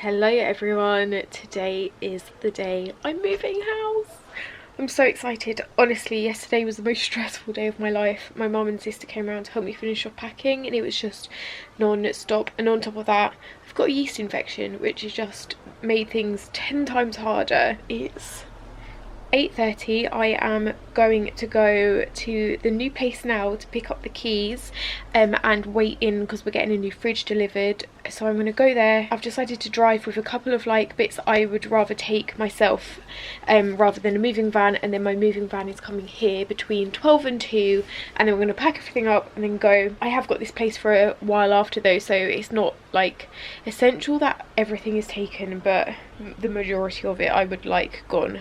Hello everyone, today is the day I'm moving house. I'm so excited. Honestly, yesterday was the most stressful day of my life. My mum and sister came around to help me finish off packing and it was just non-stop, and on top of that I've got a yeast infection which has just made things 10 times harder. It's 8:30. I am going to go to the new place now to pick up the keys and wait in because we're getting a new fridge delivered, so I'm going to go there. I've decided to drive with a couple of bits I would rather take myself rather than a moving van, and then my moving van is coming here between 12 and 2, and then we're going to pack everything up and then go. I have got this place for a while after though, so it's not essential that everything is taken, but the majority of it I would like gone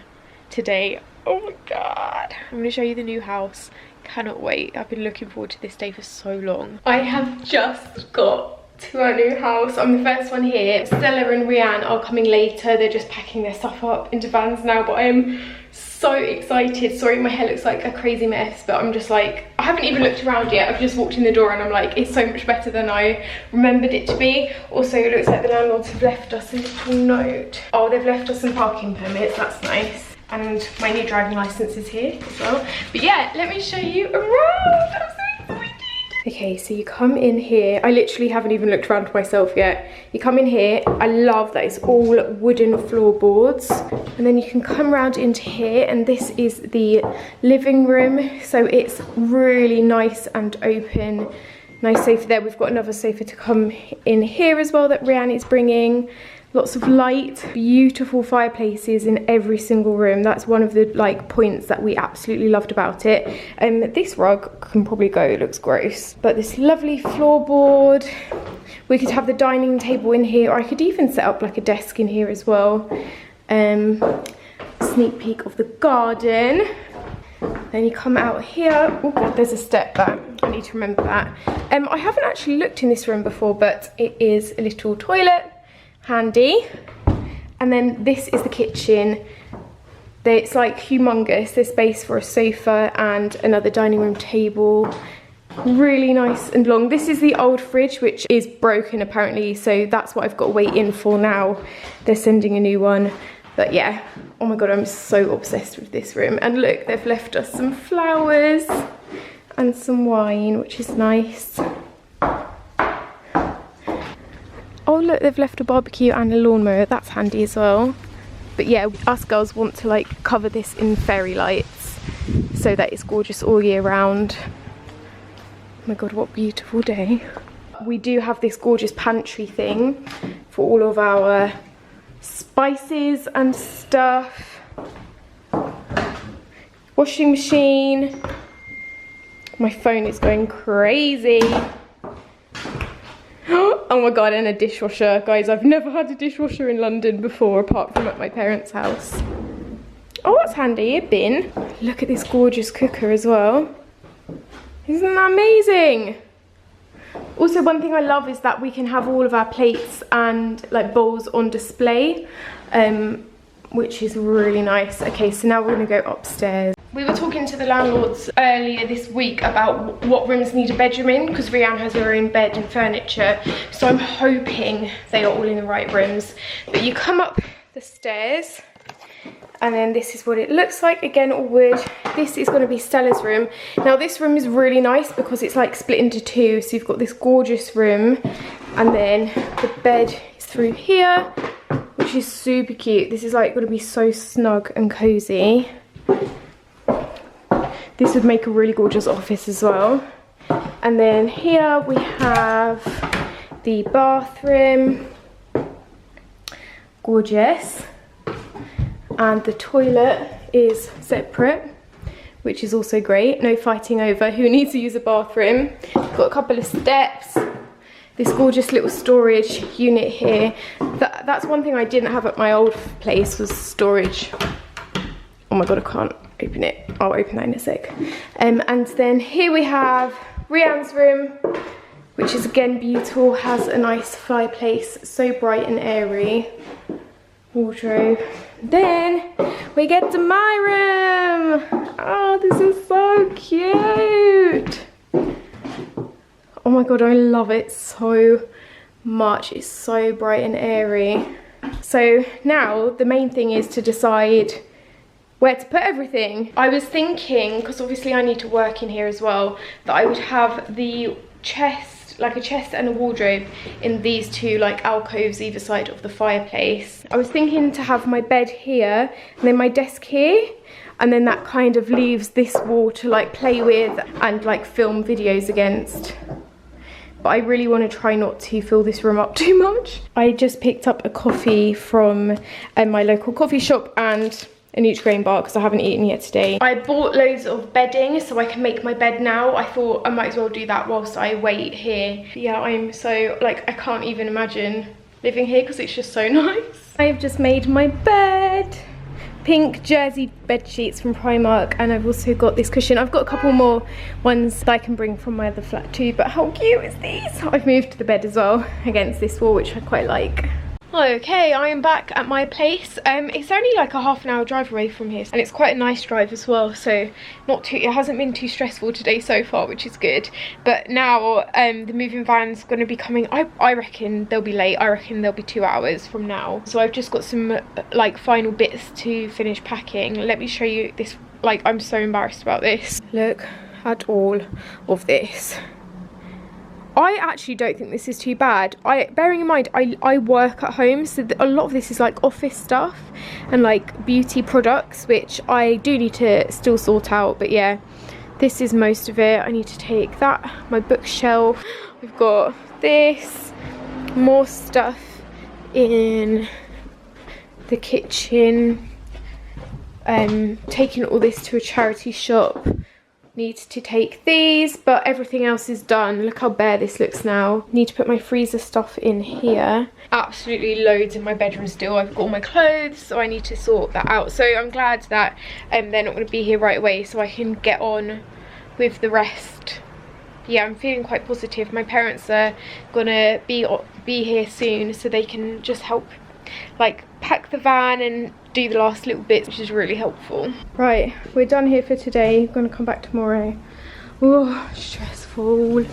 today. Oh my god, I'm going to show you the new house. Cannot wait. I've been looking forward to this day for so long. I have just got to our new house. I'm the first one here. Stella and Rianne are coming later. They're just packing their stuff up into vans now, but I am so excited. Sorry, my hair looks like a crazy mess, but I'm just I haven't even looked around yet. I've just walked in the door and I'm like, it's so much better than I remembered it to be. Also, it looks like the landlords have left us a little note. Oh, they've left us some parking permits. That's nice. And my new driving license is here as well. But yeah, let me show you around. I'm so excited. Okay, so you come in here. I literally haven't even looked around myself yet. You come in here. I love that it's all wooden floorboards. And then you can come around into here, and this is the living room. So it's really nice and open. Nice sofa there. We've got another sofa to come in here as well that Rianne is bringing. Lots of light, beautiful fireplaces in every single room. That's one of the points that we absolutely loved about it. This rug can probably go, it looks gross. But this lovely floorboard. We could have the dining table in here, or I could even set up a desk in here as well. Sneak peek of the garden. Then you come out here. Oh god, there's a step there. I need to remember that. I haven't actually looked in this room before, but it is a little toilet. Handy. And then this is the kitchen. It's humongous. There's space for a sofa and another dining room table. Really nice and long. This is the old fridge, which is broken apparently, so that's what I've got to wait in for now. They're sending a new one. But yeah, oh my god, I'm so obsessed with this room. And look, they've left us some flowers and some wine, which is nice. Oh look, they've left a barbecue and a lawnmower. That's handy as well. But yeah, us girls want to cover this in fairy lights so that it's gorgeous all year round. Oh my god, what a beautiful day. We do have this gorgeous pantry thing for all of our spices and stuff. Washing machine. My phone is going crazy. Oh my god, and a dishwasher. Guys, I've never had a dishwasher in London before, apart from at my parents' house. Oh, that's handy, a bin. Look at this gorgeous cooker as well. Isn't that amazing? Also, one thing I love is that we can have all of our plates and bowls on display, which is really nice. Okay, so now we're gonna go upstairs. We were talking to the landlords earlier this week about what rooms need a bedroom in, because Rianne has her own bed and furniture, so I'm hoping they are all in the right rooms. But you come up the stairs and then this is what it looks like. Again, all wood. This is going to be Stella's room. Now this room is really nice because it's split into two, so you've got this gorgeous room and then the bed is through here, which is super cute. This is going to be so snug and cozy. This would make a really gorgeous office as well. And then here we have the bathroom. Gorgeous. And the toilet is separate, which is also great. No fighting over who needs to use a bathroom. Got a couple of steps. This gorgeous little storage unit here. That's one thing I didn't have at my old place, was storage. Oh my god, I can't open it. I'll open that in a sec. And then here we have Rianne's room, which is again beautiful, has a nice fireplace, so bright and airy. Wardrobe. Then we get to my room. Oh, this is so cute. Oh my god, I love it so much. It's so bright and airy. So now the main thing is to decide where to put everything. I was thinking, because obviously I need to work in here as well, that I would have the chest, like a chest and a wardrobe in these two like alcoves either side of the fireplace. I was thinking to have my bed here and then my desk here, and then that kind of leaves this wall to like play with and like film videos against. But I really want to try not to fill this room up too much. I just picked up a coffee from my local coffee shop and a Nutri-Grain bar because I haven't eaten yet today. I bought loads of bedding so I can make my bed now. I thought I might as well do that whilst I wait here. But yeah, I'm so, like, I can't even imagine living here because it's just so nice. I've just made my bed. Pink jersey bed sheets from Primark, and I've also got this cushion. I've got a couple more ones that I can bring from my other flat too, but how cute is these? I've moved the bed as well against this wall, which I quite like. Okay, I am back at my place. It's only like a half an hour drive away from here, and it's quite a nice drive as well, so it hasn't been too stressful today so far, which is good. But now the moving van's going to be coming. I reckon they'll be late. I reckon they'll be 2 hours from now. So I've just got some like final bits to finish packing. Let me show you this. Like, I'm so embarrassed about this. Look at all of this. I actually don't think this is too bad. Bearing in mind, I work at home, so a lot of this is like office stuff and like beauty products, which I do need to still sort out. But yeah, this is most of it. I need to take that, my bookshelf. We've got this, more stuff in the kitchen. Taking all this to a charity shop. Need to take these, but everything else is done. Look how bare this looks now. Need to put my freezer stuff in here. Absolutely loads in my bedroom still. I've got all my clothes, so I need to sort that out. So I'm glad that they're not going to be here right away, so I can get on with the rest. Yeah, I'm feeling quite positive. My parents are gonna be here soon, so they can just help like pack the van and do the last little bits, which is really helpful. Right, we're done here for today. I'm gonna come back tomorrow. Oh, stressful. Look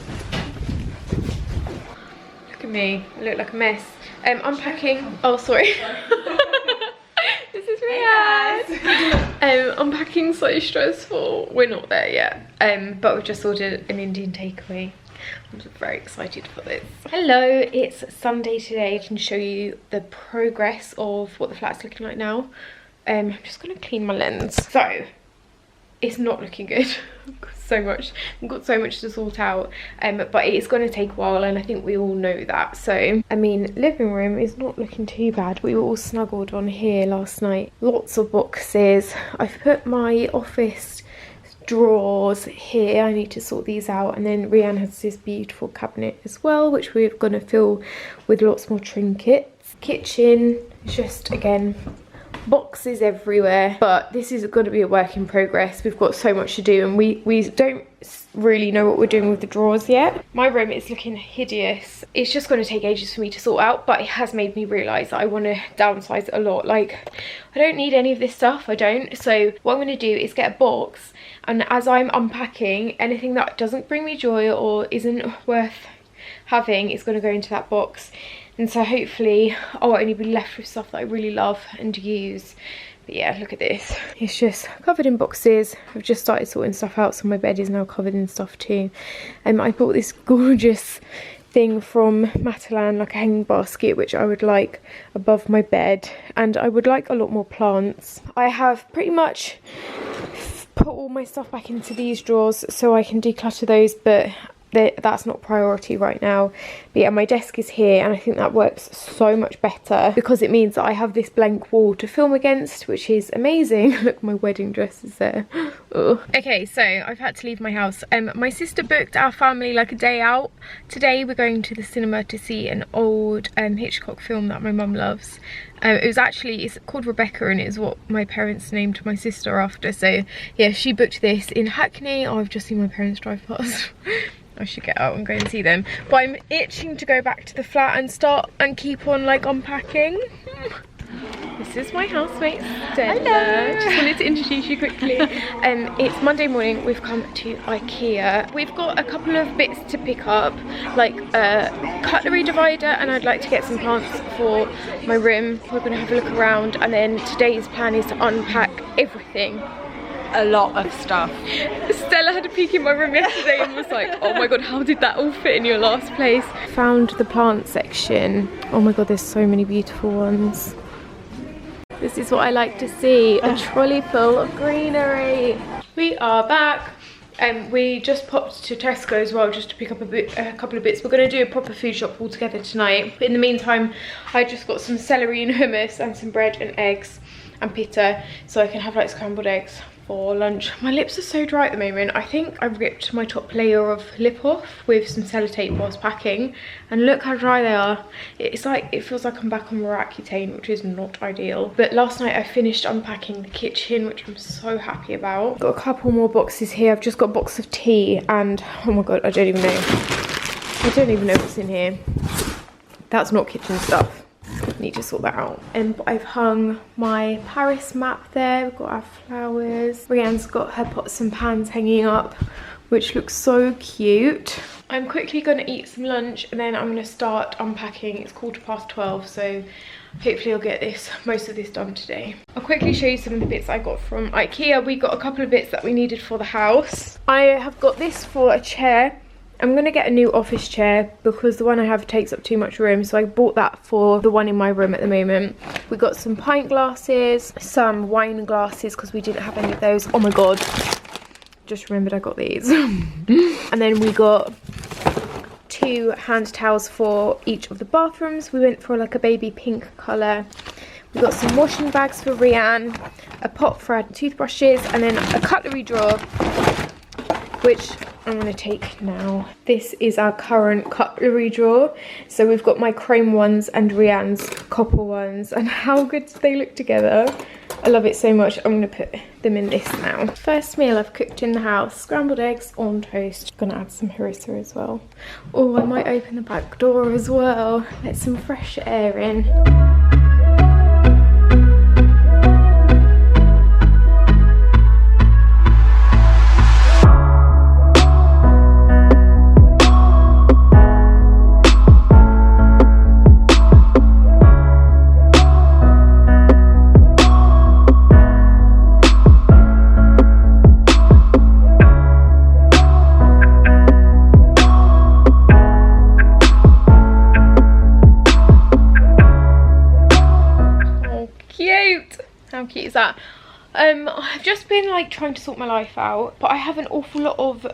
at me, I look like a mess. Unpacking. Oh, sorry. This is Riyadh. Unpacking so stressful. We're not there yet. But we've just ordered an Indian takeaway. I'm very excited for this. Hello, it's Sunday today. I can show you the progress of what the flat's looking like now. I'm just gonna clean my lens. So, it's not looking good. I've got so much to sort out, but it's going to take a while, and I think we all know that. So I mean, living room is not looking too bad. We were all snuggled on here last night. Lots of boxes. I've put my office drawers here. I need to sort these out, and then Rianne has this beautiful cabinet as well, which we're going to fill with lots more trinkets. Kitchen, just again boxes everywhere, but this is going to be a work in progress. We've got so much to do, and we don't really know what we're doing with the drawers yet. My room is looking hideous. It's just going to take ages for me to sort out, but it has made me realise that I want to downsize a lot. Like, I don't need any of this stuff. I don't. So what I'm going to do is get a box, and as I'm unpacking, anything that doesn't bring me joy or isn't worth having is going to go into that box. And so hopefully I'll only be left with stuff that I really love and use. But yeah, look at this. It's just covered in boxes. I've just started sorting stuff out, so my bed is now covered in stuff too. I bought this gorgeous thing from Matalan, like a hanging basket, which I would like above my bed. And I would like a lot more plants. I have pretty much put all my stuff back into these drawers so I can declutter those, but that's not priority right now. But yeah, my desk is here, and I think that works so much better because it means that I have this blank wall to film against, which is amazing. Look, my wedding dress is there. Ugh. Okay, so I've had to leave my house. My sister booked our family like a day out. Today we're going to the cinema to see an old Hitchcock film that my mum loves. It's called Rebecca, and it is what my parents named my sister after. So yeah, she booked this in Hackney. Oh, I've just seen my parents drive past. I should get out and go and see them. But I'm itching to go back to the flat and start and keep on like unpacking. This is my housemate, Stella. Just wanted to introduce you quickly. It's Monday morning, we've come to IKEA. We've got a couple of bits to pick up, like a cutlery divider, and I'd like to get some plants for my room. We're gonna have a look around, and then today's plan is to unpack everything. A lot of stuff. Stella had a peek in my room yesterday and was like, oh my god, how did that all fit in your last place? Found the plant section. Oh my god, there's so many beautiful ones. This is what I like to see, a trolley full of greenery. We are back. We just popped to Tesco as well just to pick up a couple of bits. We're going to do a proper food shop all together tonight. But in the meantime, I just got some celery and hummus and some bread and eggs and pita, so I can have like scrambled eggs for lunch. My lips are so dry at the moment. I think I ripped my top layer of lip off with some sellotape whilst packing, and look how dry they are. It's like, it feels like I'm back on Roaccutane, which is not ideal. But last night I finished unpacking the kitchen, which I'm so happy about. Got a couple more boxes here. I've just got a box of tea and oh my god, I don't even know what's in here. That's not kitchen stuff. Need to sort that out. And I've hung my Paris map there. We've got our flowers. Rianne's got her pots and pans hanging up, which looks so cute. I'm quickly going to eat some lunch and then I'm going to start unpacking. It's 12:15, so hopefully I'll get most of this done today. I'll quickly show you some of the bits I got from IKEA. We got a couple of bits that we needed for the house. I have got this for a chair. I'm going to get a new office chair because the one I have takes up too much room, so I bought that for the one in my room at the moment. We got some pint glasses, some wine glasses because we didn't have any of those. Oh my god, just remembered I got these. And then we got 2 hand towels for each of the bathrooms. We went for like a baby pink colour. We got some washing bags for Rianne, a pot for our toothbrushes, and then a cutlery drawer, which I'm going to take now. This is our current cutlery drawer. So we've got my chrome ones and Rianne's copper ones, and how good do they look together? I love it so much. I'm going to put them in this now. First meal I've cooked in the house, scrambled eggs on toast. I'm going to add some harissa as well. Oh, I might open the back door as well. Let some fresh air in. How cute is that? I've just been like trying to sort my life out, but I have an awful lot of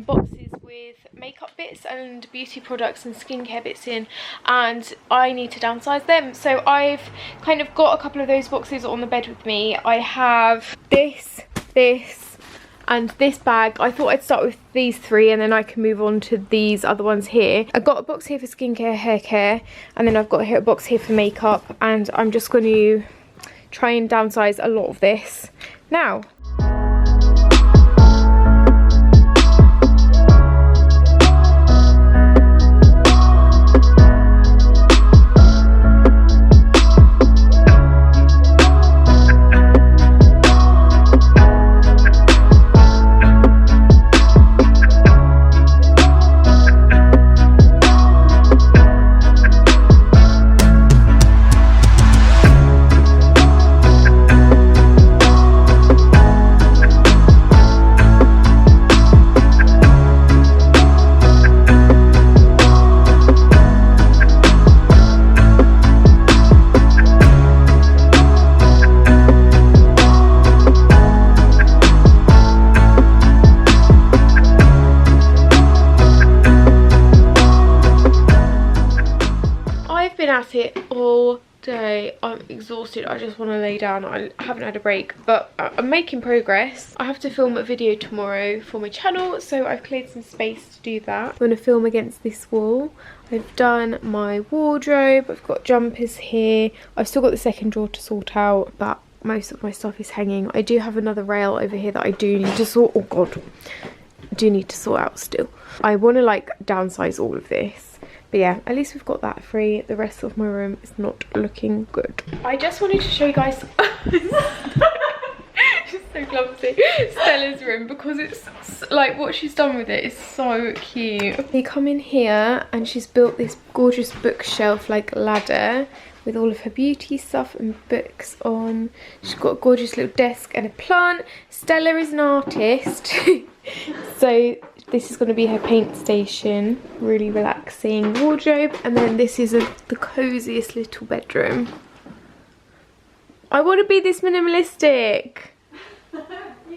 boxes with makeup bits and beauty products and skincare bits in, and I need to downsize them. So I've kind of got a couple of those boxes on the bed with me. I have this, and this bag. I thought I'd start with these 3 and then I can move on to these other ones here. I've got a box here for skincare, hair care, and then I've got a box here for makeup, and I'm just going to try and downsize a lot of this now. At it all day. I'm exhausted. I just want to lay down. I haven't had a break, but I'm making progress. I have to film a video tomorrow for my channel, so I've cleared some space to do that. I'm going to film against this wall. I've done my wardrobe. I've got jumpers here. I've still got the second drawer to sort out, but most of my stuff is hanging. I do have another rail over here that I do need to sort. Oh god, I do need to sort out still. I want to like downsize all of this But yeah, at least we've got that free. The rest of my room is not looking good. I just wanted to show you guys she's so clumsy, Stella's room, because it's like what she's done with it is so cute. You come in here and she's built this gorgeous bookshelf like ladder with all of her beauty stuff and books on. She's got a gorgeous little desk and a plant. Stella is an artist so this is going to be her paint station. Really relaxing wardrobe. And then this is the coziest little bedroom. I want to be this minimalistic. You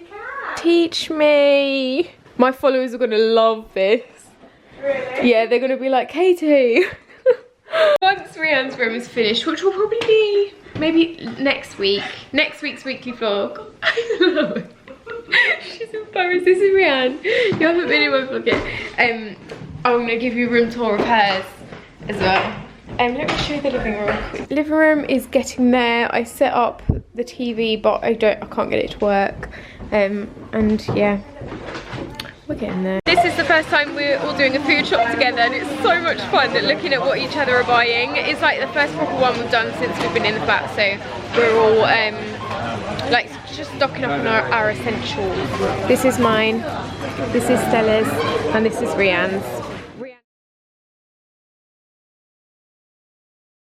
can. Teach me. My followers are going to love this. Really? Yeah, they're going to be like, Katie. Once Rianne's room is finished, which will probably be maybe next week. Next week's weekly vlog. I love it. She's embarrassed. This is Rianne. You haven't been in my vlog yet. I'm going to give you a room tour of hers as well. Let me show you the living room. Living room is getting there. I set up the TV, but I can't get it to work. And yeah, we're getting there. This is the first time we're all doing a food shop together, and it's so much fun looking at what each other are buying. It's like the first proper one we've done since we've been in the flat, so we're all like just stocking up on our essentials. This is mine, this is Stella's, and this is Rianne's.